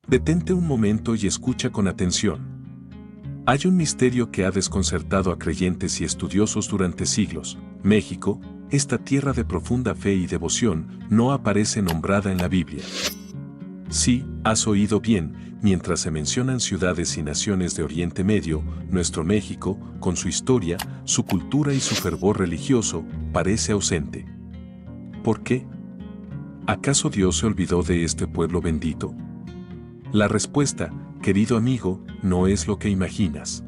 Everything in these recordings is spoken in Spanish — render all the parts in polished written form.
Detente un momento y escucha con atención. Hay un misterio que ha desconcertado a creyentes y estudiosos durante siglos. México, esta tierra de profunda fe y devoción, no aparece nombrada en la Biblia. Sí, has oído bien, mientras se mencionan ciudades y naciones de Oriente Medio, nuestro México, con su historia, su cultura y su fervor religioso, parece ausente. ¿Por qué? ¿Acaso Dios se olvidó de este pueblo bendito? La respuesta, querido amigo, no es lo que imaginas.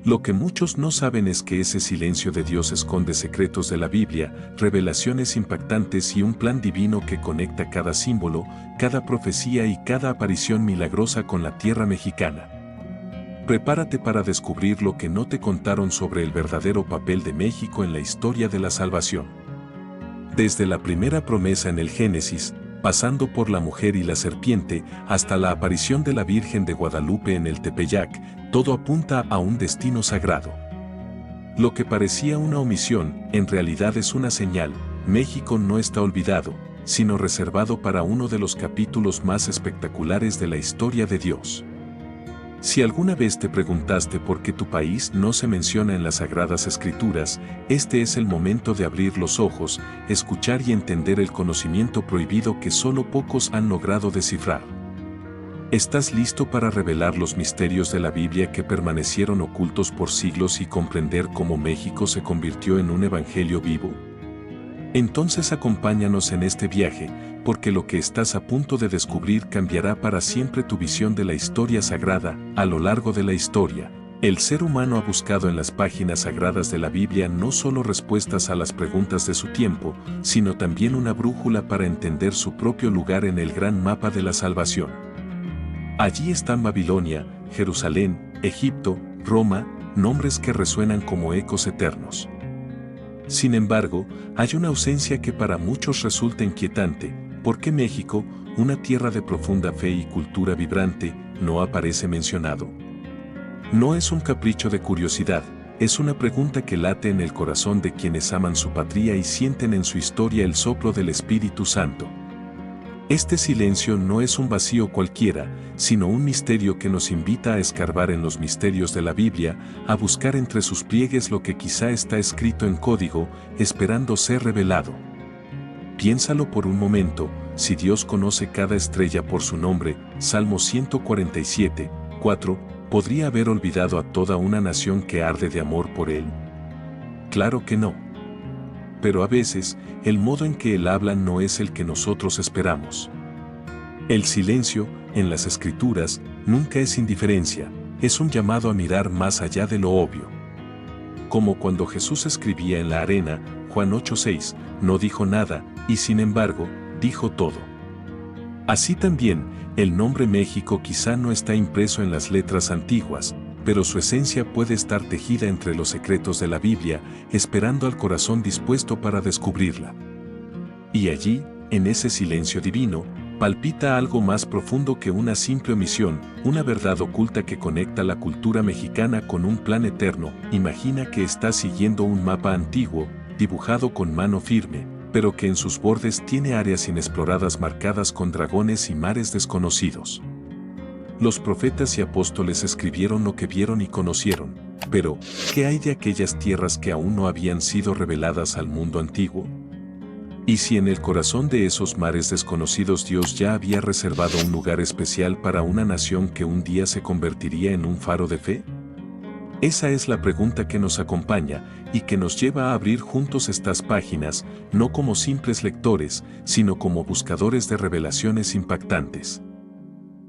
Lo que muchos no saben es que ese silencio de Dios esconde secretos de la Biblia, revelaciones impactantes y un plan divino que conecta cada símbolo, cada profecía y cada aparición milagrosa con la tierra mexicana. Prepárate para descubrir lo que no te contaron sobre el verdadero papel de México en la historia de la salvación. Desde la primera promesa en el Génesis, pasando por la mujer y la serpiente, hasta la aparición de la Virgen de Guadalupe en el Tepeyac, todo apunta a un destino sagrado. Lo que parecía una omisión, en realidad es una señal. México no está olvidado, sino reservado para uno de los capítulos más espectaculares de la historia de Dios. Si alguna vez te preguntaste por qué tu país no se menciona en las Sagradas Escrituras, este es el momento de abrir los ojos, escuchar y entender el conocimiento prohibido que solo pocos han logrado descifrar. ¿Estás listo para revelar los misterios de la Biblia que permanecieron ocultos por siglos y comprender cómo México se convirtió en un evangelio vivo? Entonces acompáñanos en este viaje, porque lo que estás a punto de descubrir cambiará para siempre tu visión de la historia sagrada. A lo largo de la historia, el ser humano ha buscado en las páginas sagradas de la Biblia no solo respuestas a las preguntas de su tiempo, sino también una brújula para entender su propio lugar en el gran mapa de la salvación. Allí están Babilonia, Jerusalén, Egipto, Roma, nombres que resuenan como ecos eternos. Sin embargo, hay una ausencia que para muchos resulta inquietante. ¿Por qué México, una tierra de profunda fe y cultura vibrante, no aparece mencionado? No es un capricho de curiosidad, es una pregunta que late en el corazón de quienes aman su patria y sienten en su historia el soplo del Espíritu Santo. Este silencio no es un vacío cualquiera, sino un misterio que nos invita a escarbar en los misterios de la Biblia, a buscar entre sus pliegues lo que quizá está escrito en código, esperando ser revelado. Piénsalo por un momento, si Dios conoce cada estrella por su nombre, Salmo 147, 4, ¿podría haber olvidado a toda una nación que arde de amor por Él? Claro que no. Pero a veces, el modo en que Él habla no es el que nosotros esperamos. El silencio, en las Escrituras, nunca es indiferencia, es un llamado a mirar más allá de lo obvio. Como cuando Jesús escribía en la arena, Juan 8:6, no dijo nada, y sin embargo, dijo todo. Así también, el nombre México quizá no está impreso en las letras antiguas, pero su esencia puede estar tejida entre los secretos de la Biblia, esperando al corazón dispuesto para descubrirla. Y allí, en ese silencio divino, palpita algo más profundo que una simple omisión, una verdad oculta que conecta la cultura mexicana con un plan eterno. Imagina que estás siguiendo un mapa antiguo, dibujado con mano firme, pero que en sus bordes tiene áreas inexploradas marcadas con dragones y mares desconocidos. Los profetas y apóstoles escribieron lo que vieron y conocieron, pero, ¿qué hay de aquellas tierras que aún no habían sido reveladas al mundo antiguo? ¿Y si en el corazón de esos mares desconocidos Dios ya había reservado un lugar especial para una nación que un día se convertiría en un faro de fe? Esa es la pregunta que nos acompaña y que nos lleva a abrir juntos estas páginas, no como simples lectores, sino como buscadores de revelaciones impactantes.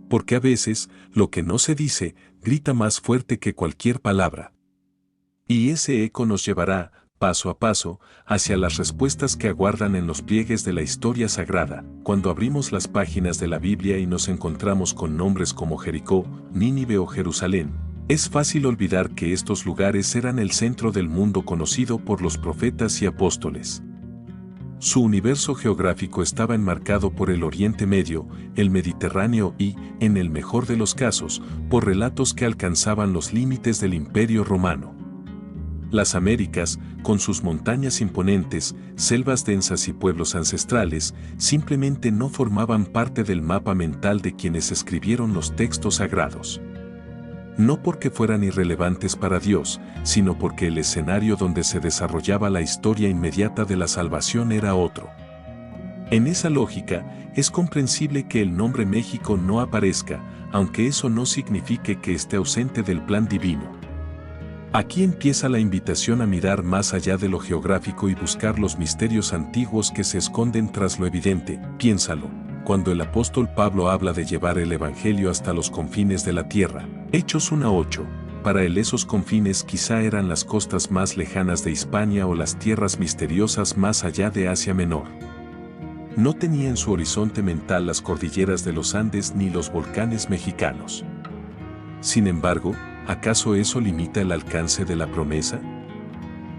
Porque a veces, lo que no se dice, grita más fuerte que cualquier palabra. Y ese eco nos llevará, paso a paso, hacia las respuestas que aguardan en los pliegues de la historia sagrada. Cuando abrimos las páginas de la Biblia y nos encontramos con nombres como Jericó, Nínive o Jerusalén, es fácil olvidar que estos lugares eran el centro del mundo conocido por los profetas y apóstoles. Su universo geográfico estaba enmarcado por el Oriente Medio, el Mediterráneo y, en el mejor de los casos, por relatos que alcanzaban los límites del Imperio Romano. Las Américas, con sus montañas imponentes, selvas densas y pueblos ancestrales, simplemente no formaban parte del mapa mental de quienes escribieron los textos sagrados. No porque fueran irrelevantes para Dios, sino porque el escenario donde se desarrollaba la historia inmediata de la salvación era otro. En esa lógica, es comprensible que el nombre México no aparezca, aunque eso no signifique que esté ausente del plan divino. Aquí empieza la invitación a mirar más allá de lo geográfico y buscar los misterios antiguos que se esconden tras lo evidente. Piénsalo, cuando el apóstol Pablo habla de llevar el Evangelio hasta los confines de la tierra, Hechos 1:8, para él esos confines quizá eran las costas más lejanas de Hispania o las tierras misteriosas más allá de Asia Menor. No tenía en su horizonte mental las cordilleras de los Andes ni los volcanes mexicanos. Sin embargo, ¿acaso eso limita el alcance de la promesa?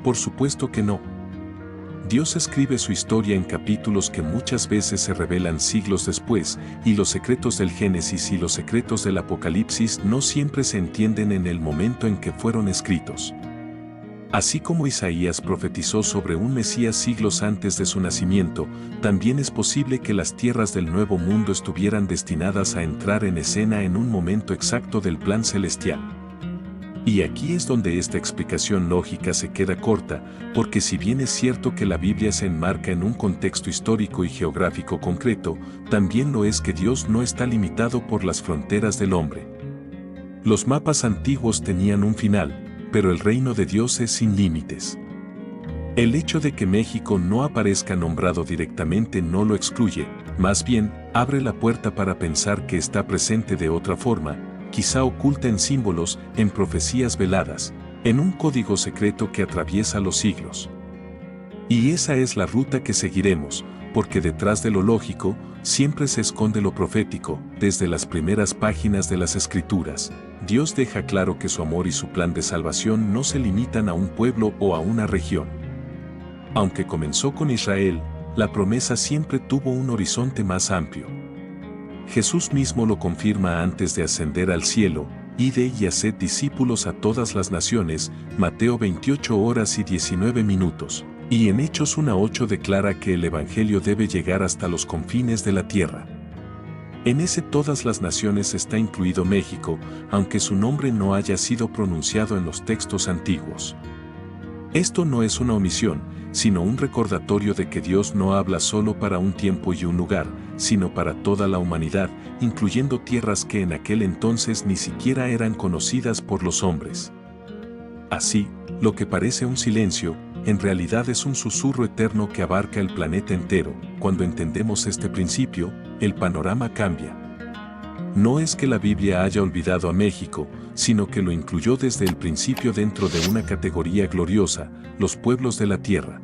Por supuesto que no. Dios escribe su historia en capítulos que muchas veces se revelan siglos después, y los secretos del Génesis y los secretos del Apocalipsis no siempre se entienden en el momento en que fueron escritos. Así como Isaías profetizó sobre un Mesías siglos antes de su nacimiento, también es posible que las tierras del Nuevo Mundo estuvieran destinadas a entrar en escena en un momento exacto del plan celestial. Y aquí es donde esta explicación lógica se queda corta, porque si bien es cierto que la Biblia se enmarca en un contexto histórico y geográfico concreto, también lo es que Dios no está limitado por las fronteras del hombre. Los mapas antiguos tenían un final, pero el reino de Dios es sin límites. El hecho de que México no aparezca nombrado directamente no lo excluye, más bien, abre la puerta para pensar que está presente de otra forma, quizá oculta en símbolos, en profecías veladas, en un código secreto que atraviesa los siglos. Y esa es la ruta que seguiremos, porque detrás de lo lógico, siempre se esconde lo profético. Desde las primeras páginas de las Escrituras, Dios deja claro que su amor y su plan de salvación no se limitan a un pueblo o a una región. Aunque comenzó con Israel, la promesa siempre tuvo un horizonte más amplio. Jesús mismo lo confirma antes de ascender al cielo: id y haced discípulos a todas las naciones, Mateo 28:19. Y en Hechos 1:8 declara que el Evangelio debe llegar hasta los confines de la tierra. En ese todas las naciones está incluido México, aunque su nombre no haya sido pronunciado en los textos antiguos. Esto no es una omisión, sino un recordatorio de que Dios no habla solo para un tiempo y un lugar, sino para toda la humanidad, incluyendo tierras que en aquel entonces ni siquiera eran conocidas por los hombres. Así, lo que parece un silencio, en realidad es un susurro eterno que abarca el planeta entero. Cuando entendemos este principio, el panorama cambia. No es que la Biblia haya olvidado a México, sino que lo incluyó desde el principio dentro de una categoría gloriosa: los pueblos de la tierra.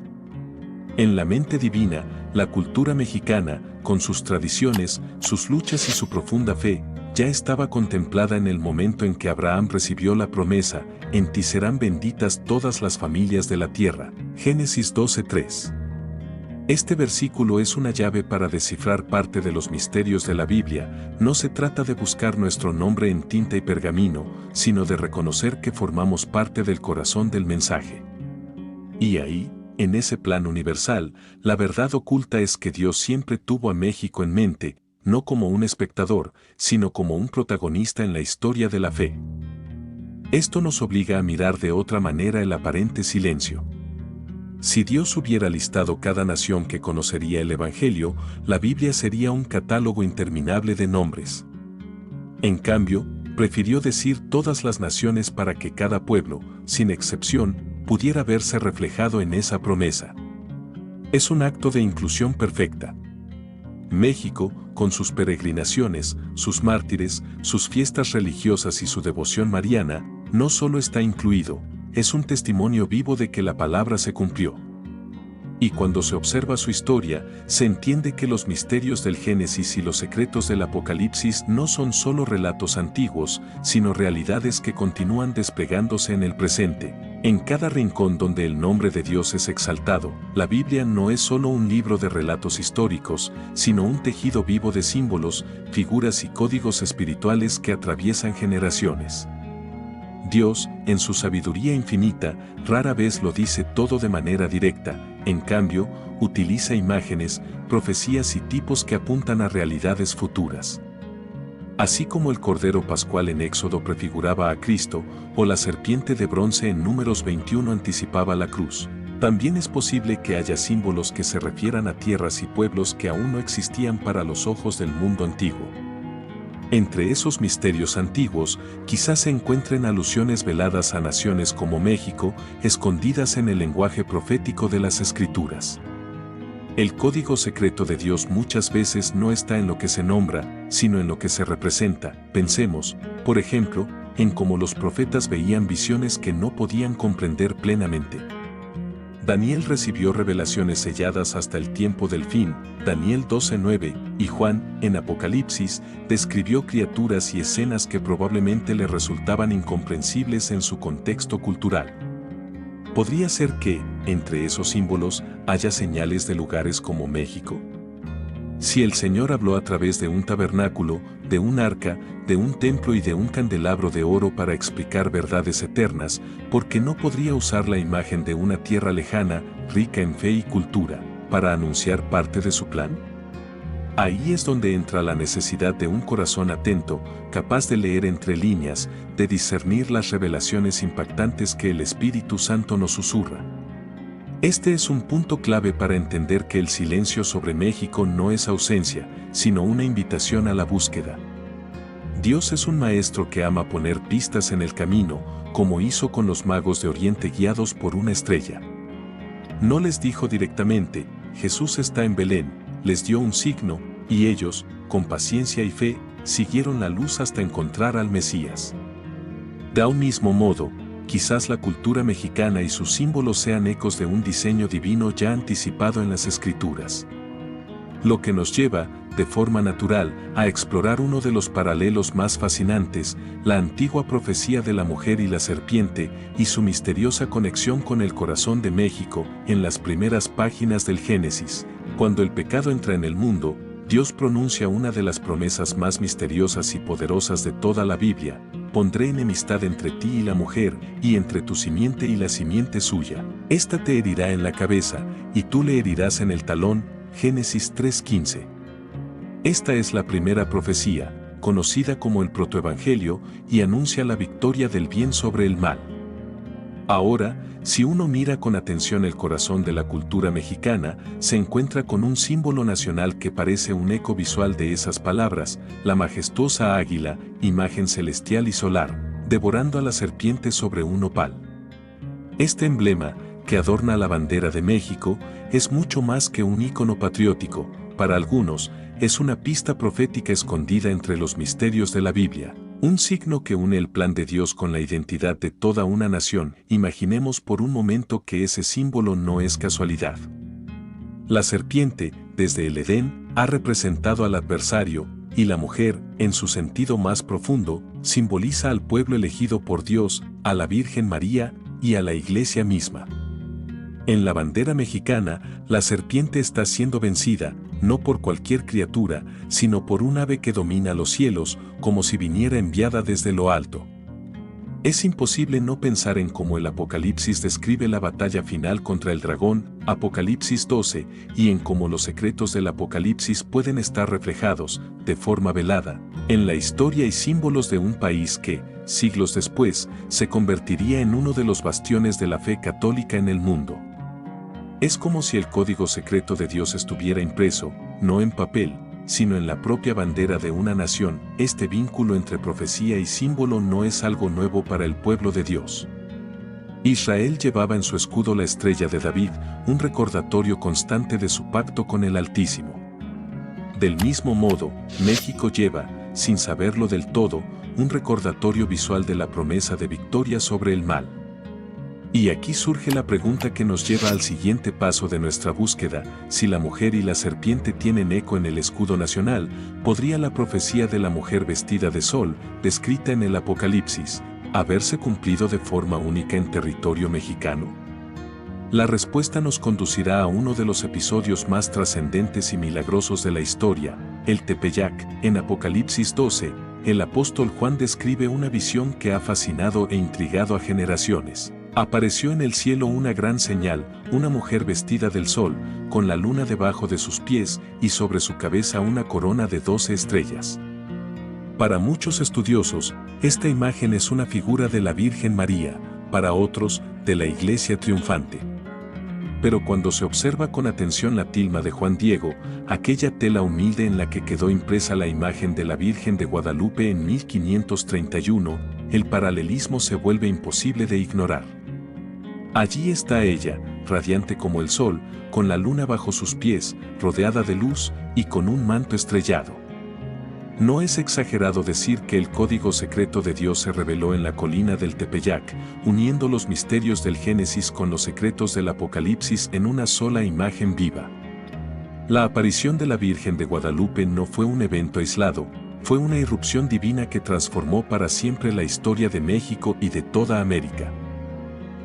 En la mente divina, la cultura mexicana, con sus tradiciones, sus luchas y su profunda fe, ya estaba contemplada en el momento en que Abraham recibió la promesa: en ti serán benditas todas las familias de la tierra. Génesis 12:3. Este versículo es una llave para descifrar parte de los misterios de la Biblia. No se trata de buscar nuestro nombre en tinta y pergamino, sino de reconocer que formamos parte del corazón del mensaje. Y ahí, en ese plan universal, la verdad oculta es que Dios siempre tuvo a México en mente, no como un espectador, sino como un protagonista en la historia de la fe. Esto nos obliga a mirar de otra manera el aparente silencio. Si Dios hubiera listado cada nación que conocería el Evangelio, la Biblia sería un catálogo interminable de nombres. En cambio, prefirió decir todas las naciones para que cada pueblo, sin excepción, pudiera verse reflejado en esa promesa. Es un acto de inclusión perfecta. México, con sus peregrinaciones, sus mártires, sus fiestas religiosas y su devoción mariana, no solo está incluido, es un testimonio vivo de que la palabra se cumplió. Y cuando se observa su historia, se entiende que los misterios del Génesis y los secretos del Apocalipsis no son solo relatos antiguos, sino realidades que continúan desplegándose en el presente. En cada rincón donde el nombre de Dios es exaltado, la Biblia no es solo un libro de relatos históricos, sino un tejido vivo de símbolos, figuras y códigos espirituales que atraviesan generaciones. Dios, en su sabiduría infinita, rara vez lo dice todo de manera directa, en cambio, utiliza imágenes, profecías y tipos que apuntan a realidades futuras. Así como el Cordero Pascual en Éxodo prefiguraba a Cristo, o la serpiente de bronce en Números 21 anticipaba la cruz, también es posible que haya símbolos que se refieran a tierras y pueblos que aún no existían para los ojos del mundo antiguo. Entre esos misterios antiguos, quizás se encuentren alusiones veladas a naciones como México, escondidas en el lenguaje profético de las Escrituras. El código secreto de Dios muchas veces no está en lo que se nombra, sino en lo que se representa. Pensemos, por ejemplo, en cómo los profetas veían visiones que no podían comprender plenamente. Daniel recibió revelaciones selladas hasta el tiempo del fin, Daniel 12:9, y Juan, en Apocalipsis, describió criaturas y escenas que probablemente le resultaban incomprensibles en su contexto cultural. ¿Podría ser que, entre esos símbolos, haya señales de lugares como México? Si el Señor habló a través de un tabernáculo, de un arca, de un templo y de un candelabro de oro para explicar verdades eternas, ¿por qué no podría usar la imagen de una tierra lejana, rica en fe y cultura, para anunciar parte de su plan? Ahí es donde entra la necesidad de un corazón atento, capaz de leer entre líneas, de discernir las revelaciones impactantes que el Espíritu Santo nos susurra. Este es un punto clave para entender que el silencio sobre México no es ausencia, sino una invitación a la búsqueda. Dios es un maestro que ama poner pistas en el camino, como hizo con los magos de Oriente guiados por una estrella. No les dijo directamente, Jesús está en Belén, les dio un signo, y ellos, con paciencia y fe, siguieron la luz hasta encontrar al Mesías. De un mismo modo, quizás la cultura mexicana y sus símbolos sean ecos de un diseño divino ya anticipado en las Escrituras. Lo que nos lleva, de forma natural, a explorar uno de los paralelos más fascinantes, la antigua profecía de la mujer y la serpiente, y su misteriosa conexión con el corazón de México, en las primeras páginas del Génesis. Cuando el pecado entra en el mundo, Dios pronuncia una de las promesas más misteriosas y poderosas de toda la Biblia: pondré enemistad entre ti y la mujer, y entre tu simiente y la simiente suya. Esta te herirá en la cabeza, y tú le herirás en el talón. Génesis 3:15. Esta es la primera profecía, conocida como el protoevangelio, y anuncia la victoria del bien sobre el mal. Ahora, si uno mira con atención el corazón de la cultura mexicana, se encuentra con un símbolo nacional que parece un eco visual de esas palabras: la majestuosa águila, imagen celestial y solar, devorando a la serpiente sobre un nopal. Este emblema, que adorna la bandera de México, es mucho más que un ícono patriótico. Para algunos, es una pista profética escondida entre los misterios de la Biblia. Un signo que une el plan de Dios con la identidad de toda una nación. Imaginemos por un momento que ese símbolo no es casualidad. La serpiente, desde el Edén, ha representado al adversario, y la mujer, en su sentido más profundo, simboliza al pueblo elegido por Dios, a la Virgen María y a la Iglesia misma. En la bandera mexicana, la serpiente está siendo vencida, no por cualquier criatura, sino por un ave que domina los cielos, como si viniera enviada desde lo alto. Es imposible no pensar en cómo el Apocalipsis describe la batalla final contra el dragón, Apocalipsis 12, y en cómo los secretos del Apocalipsis pueden estar reflejados, de forma velada, en la historia y símbolos de un país que, siglos después, se convertiría en uno de los bastiones de la fe católica en el mundo. Es como si el código secreto de Dios estuviera impreso, no en papel, sino en la propia bandera de una nación. Este vínculo entre profecía y símbolo no es algo nuevo para el pueblo de Dios. Israel llevaba en su escudo la estrella de David, un recordatorio constante de su pacto con el Altísimo. Del mismo modo, México lleva, sin saberlo del todo, un recordatorio visual de la promesa de victoria sobre el mal. Y aquí surge la pregunta que nos lleva al siguiente paso de nuestra búsqueda: si la mujer y la serpiente tienen eco en el escudo nacional, ¿podría la profecía de la mujer vestida de sol, descrita en el Apocalipsis, haberse cumplido de forma única en territorio mexicano? La respuesta nos conducirá a uno de los episodios más trascendentes y milagrosos de la historia, el Tepeyac. En Apocalipsis 12, el apóstol Juan describe una visión que ha fascinado e intrigado a generaciones. Apareció en el cielo una gran señal, una mujer vestida del sol, con la luna debajo de sus pies y sobre su cabeza una corona de 12 estrellas. Para muchos estudiosos, esta imagen es una figura de la Virgen María, para otros, de la Iglesia triunfante. Pero cuando se observa con atención la tilma de Juan Diego, aquella tela humilde en la que quedó impresa la imagen de la Virgen de Guadalupe en 1531, el paralelismo se vuelve imposible de ignorar. Allí está ella, radiante como el sol, con la luna bajo sus pies, rodeada de luz y con un manto estrellado. No es exagerado decir que el código secreto de Dios se reveló en la colina del Tepeyac, uniendo los misterios del Génesis con los secretos del Apocalipsis en una sola imagen viva. La aparición de la Virgen de Guadalupe no fue un evento aislado, fue una irrupción divina que transformó para siempre la historia de México y de toda América.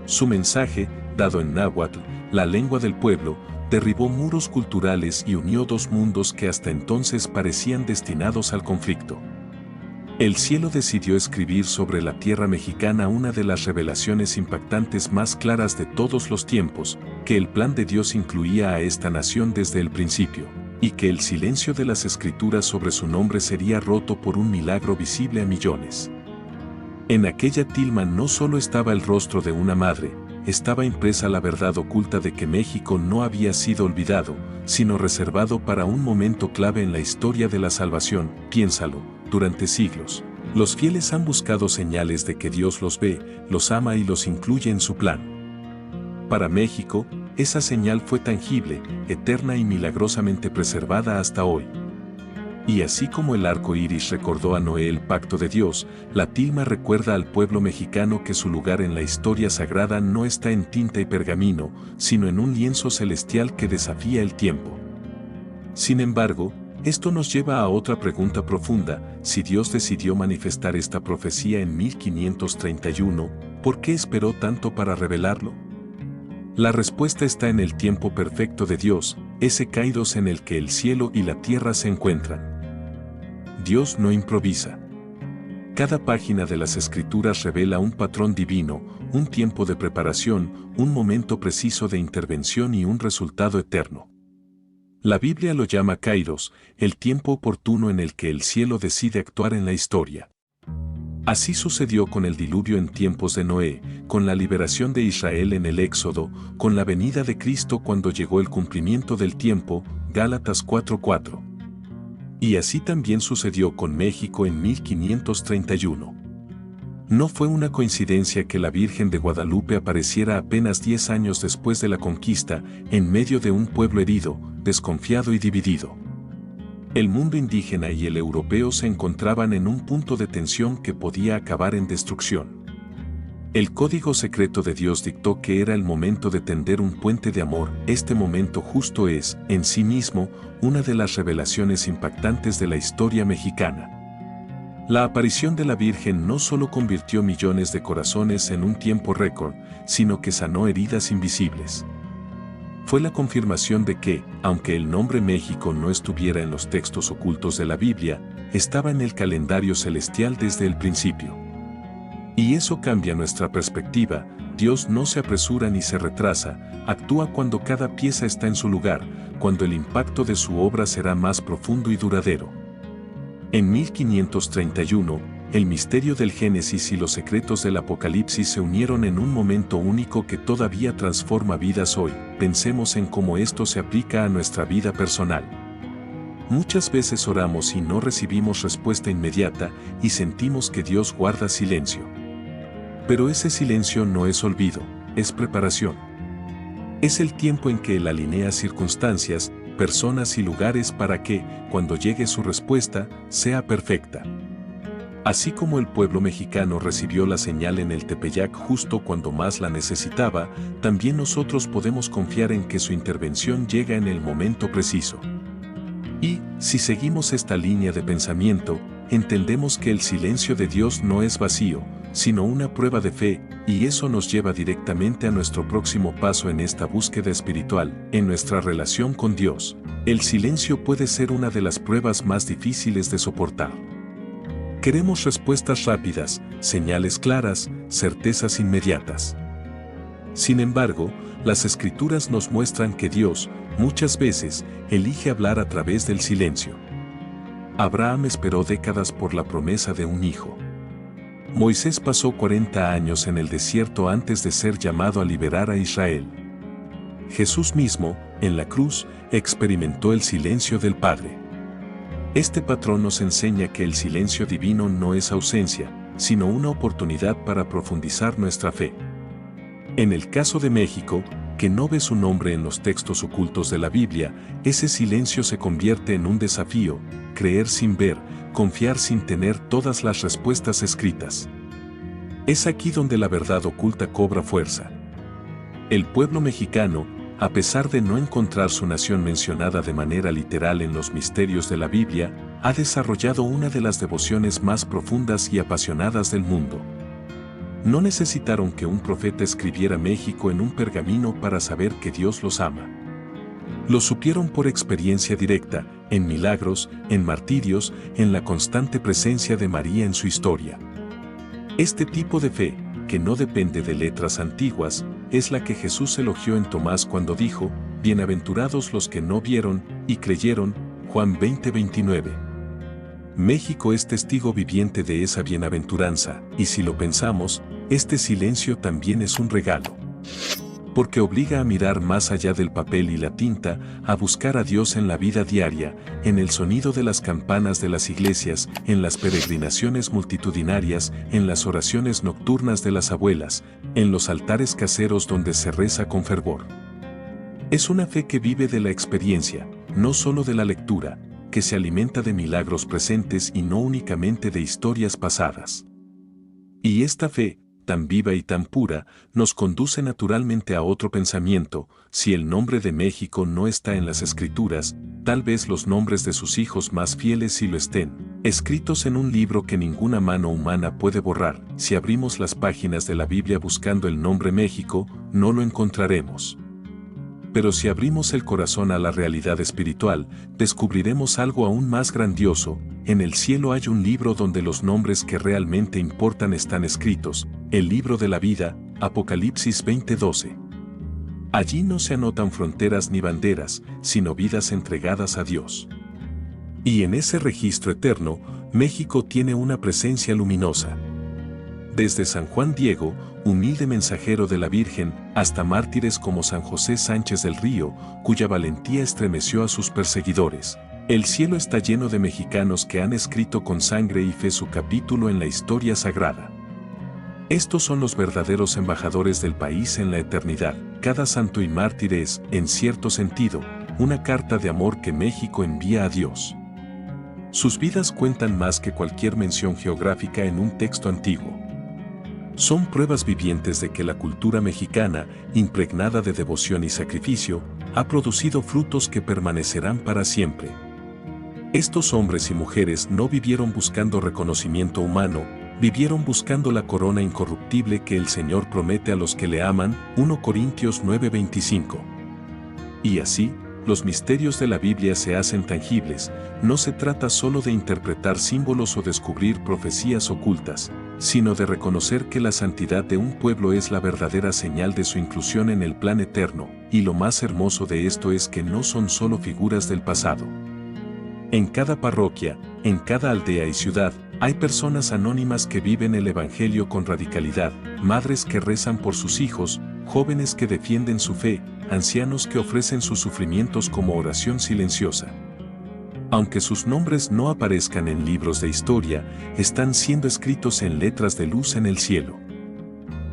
Su mensaje, dado en náhuatl, la lengua del pueblo, derribó muros culturales y unió dos mundos que hasta entonces parecían destinados al conflicto. El cielo decidió escribir sobre la tierra mexicana una de las revelaciones impactantes más claras de todos los tiempos, que el plan de Dios incluía a esta nación desde el principio, y que el silencio de las escrituras sobre su nombre sería roto por un milagro visible a millones. En aquella tilma no solo estaba el rostro de una madre, estaba impresa la verdad oculta de que México no había sido olvidado, sino reservado para un momento clave en la historia de la salvación. Piénsalo, durante siglos, los fieles han buscado señales de que Dios los ve, los ama y los incluye en su plan. Para México, esa señal fue tangible, eterna y milagrosamente preservada hasta hoy. Y así como el arco iris recordó a Noé el pacto de Dios, la tilma recuerda al pueblo mexicano que su lugar en la historia sagrada no está en tinta y pergamino, sino en un lienzo celestial que desafía el tiempo. Sin embargo, esto nos lleva a otra pregunta profunda: si Dios decidió manifestar esta profecía en 1531, ¿por qué esperó tanto para revelarlo? La respuesta está en el tiempo perfecto de Dios, ese kairos en el que el cielo y la tierra se encuentran. Dios no improvisa. Cada página de las Escrituras revela un patrón divino, un tiempo de preparación, un momento preciso de intervención y un resultado eterno. La Biblia lo llama kairos, el tiempo oportuno en el que el cielo decide actuar en la historia. Así sucedió con el diluvio en tiempos de Noé, con la liberación de Israel en el Éxodo, con la venida de Cristo cuando llegó el cumplimiento del tiempo, Gálatas 4:4. Y así también sucedió con México en 1531. No fue una coincidencia que la Virgen de Guadalupe apareciera apenas 10 años después de la conquista, en medio de un pueblo herido, desconfiado y dividido. El mundo indígena y el europeo se encontraban en un punto de tensión que podía acabar en destrucción. El código secreto de Dios dictó que era el momento de tender un puente de amor. Este momento justo es, en sí mismo, una de las revelaciones impactantes de la historia mexicana. La aparición de la Virgen no solo convirtió millones de corazones en un tiempo récord, sino que sanó heridas invisibles. Fue la confirmación de que, aunque el nombre México no estuviera en los textos ocultos de la Biblia, estaba en el calendario celestial desde el principio. Y eso cambia nuestra perspectiva. Dios no se apresura ni se retrasa, actúa cuando cada pieza está en su lugar, cuando el impacto de su obra será más profundo y duradero. En 1531, el misterio del Génesis y los secretos del Apocalipsis se unieron en un momento único que todavía transforma vidas hoy. Pensemos en cómo esto se aplica a nuestra vida personal. Muchas veces oramos y no recibimos respuesta inmediata y sentimos que Dios guarda silencio. Pero ese silencio no es olvido, es preparación. Es el tiempo en que Él alinea circunstancias, personas y lugares para que, cuando llegue su respuesta, sea perfecta. Así como el pueblo mexicano recibió la señal en el Tepeyac justo cuando más la necesitaba, también nosotros podemos confiar en que su intervención llega en el momento preciso. Y, si seguimos esta línea de pensamiento, entendemos que el silencio de Dios no es vacío, sino una prueba de fe, y eso nos lleva directamente a nuestro próximo paso en esta búsqueda espiritual, en nuestra relación con Dios. El silencio puede ser una de las pruebas más difíciles de soportar. Queremos respuestas rápidas, señales claras, certezas inmediatas. Sin embargo, las Escrituras nos muestran que Dios, muchas veces, elige hablar a través del silencio. Abraham esperó décadas por la promesa de un hijo. Moisés pasó 40 años en el desierto antes de ser llamado a liberar a Israel. Jesús mismo, en la cruz, experimentó el silencio del Padre. Este patrón nos enseña que el silencio divino no es ausencia, sino una oportunidad para profundizar nuestra fe. En el caso de México, que no ve su nombre en los textos ocultos de la Biblia, ese silencio se convierte en un desafío: creer sin ver, confiar sin tener todas las respuestas escritas. Es aquí donde la verdad oculta cobra fuerza. El pueblo mexicano, a pesar de no encontrar su nación mencionada de manera literal en los misterios de la Biblia, ha desarrollado una de las devociones más profundas y apasionadas del mundo. No necesitaron que un profeta escribiera México en un pergamino para saber que Dios los ama. Lo supieron por experiencia directa, en milagros, en martirios, en la constante presencia de María en su historia. Este tipo de fe, que no depende de letras antiguas, es la que Jesús elogió en Tomás cuando dijo: «Bienaventurados los que no vieron y creyeron», Juan 20:29. México es testigo viviente de esa bienaventuranza, y si lo pensamos, este silencio también es un regalo. Porque obliga a mirar más allá del papel y la tinta, a buscar a Dios en la vida diaria, en el sonido de las campanas de las iglesias, en las peregrinaciones multitudinarias, en las oraciones nocturnas de las abuelas, en los altares caseros donde se reza con fervor. Es una fe que vive de la experiencia, no solo de la lectura, que se alimenta de milagros presentes y no únicamente de historias pasadas. Y esta fe, tan viva y tan pura, nos conduce naturalmente a otro pensamiento: si el nombre de México no está en las Escrituras, tal vez los nombres de sus hijos más fieles sí lo estén, escritos en un libro que ninguna mano humana puede borrar. Si abrimos las páginas de la Biblia buscando el nombre México, no lo encontraremos. Pero si abrimos el corazón a la realidad espiritual, descubriremos algo aún más grandioso. En el cielo hay un libro donde los nombres que realmente importan están escritos, el libro de la vida, Apocalipsis 20:12. Allí no se anotan fronteras ni banderas, sino vidas entregadas a Dios. Y en ese registro eterno, México tiene una presencia luminosa. Desde San Juan Diego, humilde mensajero de la Virgen, hasta mártires como San José Sánchez del Río, cuya valentía estremeció a sus perseguidores. El cielo está lleno de mexicanos que han escrito con sangre y fe su capítulo en la historia sagrada. Estos son los verdaderos embajadores del país en la eternidad. Cada santo y mártir es, en cierto sentido, una carta de amor que México envía a Dios. Sus vidas cuentan más que cualquier mención geográfica en un texto antiguo. Son pruebas vivientes de que la cultura mexicana, impregnada de devoción y sacrificio, ha producido frutos que permanecerán para siempre. Estos hombres y mujeres no vivieron buscando reconocimiento humano, vivieron buscando la corona incorruptible que el Señor promete a los que le aman, 1 Corintios 9:25. Y así, los misterios de la Biblia se hacen tangibles. No se trata solo de interpretar símbolos o descubrir profecías ocultas, sino de reconocer que la santidad de un pueblo es la verdadera señal de su inclusión en el plan eterno, y lo más hermoso de esto es que no son solo figuras del pasado. En cada parroquia, en cada aldea y ciudad, hay personas anónimas que viven el Evangelio con radicalidad, madres que rezan por sus hijos, jóvenes que defienden su fe, ancianos que ofrecen sus sufrimientos como oración silenciosa. Aunque sus nombres no aparezcan en libros de historia, están siendo escritos en letras de luz en el cielo.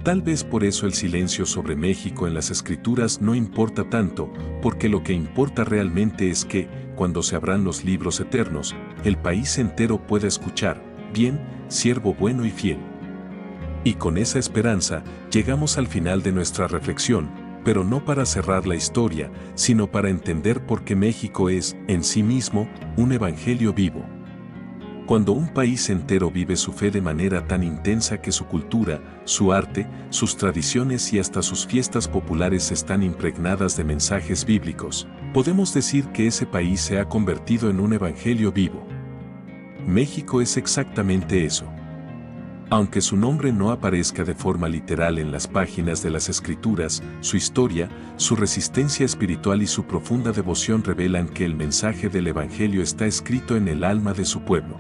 Tal vez por eso el silencio sobre México en las Escrituras no importa tanto, porque lo que importa realmente es que, cuando se abran los libros eternos, el país entero pueda escuchar: «Bien, siervo bueno y fiel». Y con esa esperanza, llegamos al final de nuestra reflexión, pero no para cerrar la historia, sino para entender por qué México es, en sí mismo, un evangelio vivo. Cuando un país entero vive su fe de manera tan intensa que su cultura, su arte, sus tradiciones y hasta sus fiestas populares están impregnadas de mensajes bíblicos, podemos decir que ese país se ha convertido en un evangelio vivo. México es exactamente eso. Aunque su nombre no aparezca de forma literal en las páginas de las Escrituras, su historia, su resistencia espiritual y su profunda devoción revelan que el mensaje del Evangelio está escrito en el alma de su pueblo.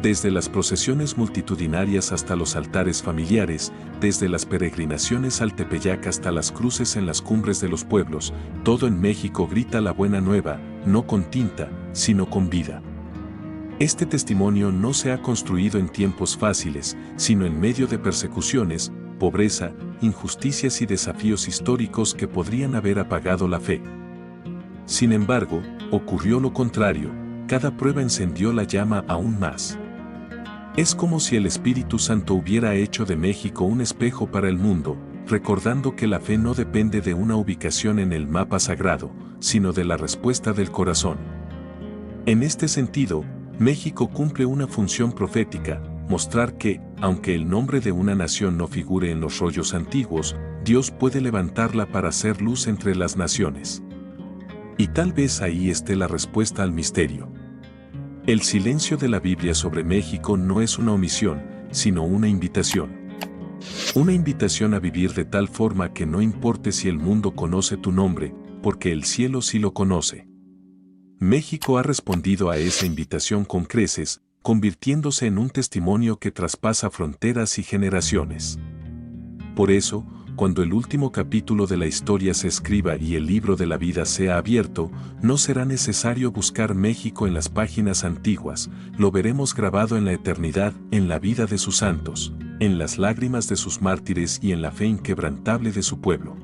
Desde las procesiones multitudinarias hasta los altares familiares, desde las peregrinaciones al Tepeyac hasta las cruces en las cumbres de los pueblos, todo en México grita la buena nueva, no con tinta, sino con vida. Este testimonio no se ha construido en tiempos fáciles, sino en medio de persecuciones, pobreza, injusticias y desafíos históricos que podrían haber apagado la fe. Sin embargo, ocurrió lo contrario, cada prueba encendió la llama aún más. Es como si el Espíritu Santo hubiera hecho de México un espejo para el mundo, recordando que la fe no depende de una ubicación en el mapa sagrado, sino de la respuesta del corazón. En este sentido, México cumple una función profética, mostrar que, aunque el nombre de una nación no figure en los rollos antiguos, Dios puede levantarla para hacer luz entre las naciones. Y tal vez ahí esté la respuesta al misterio. El silencio de la Biblia sobre México no es una omisión, sino una invitación. Una invitación a vivir de tal forma que no importe si el mundo conoce tu nombre, porque el cielo sí lo conoce. México ha respondido a esa invitación con creces, convirtiéndose en un testimonio que traspasa fronteras y generaciones. Por eso, cuando el último capítulo de la historia se escriba y el libro de la vida sea abierto, no será necesario buscar México en las páginas antiguas, lo veremos grabado en la eternidad, en la vida de sus santos, en las lágrimas de sus mártires y en la fe inquebrantable de su pueblo.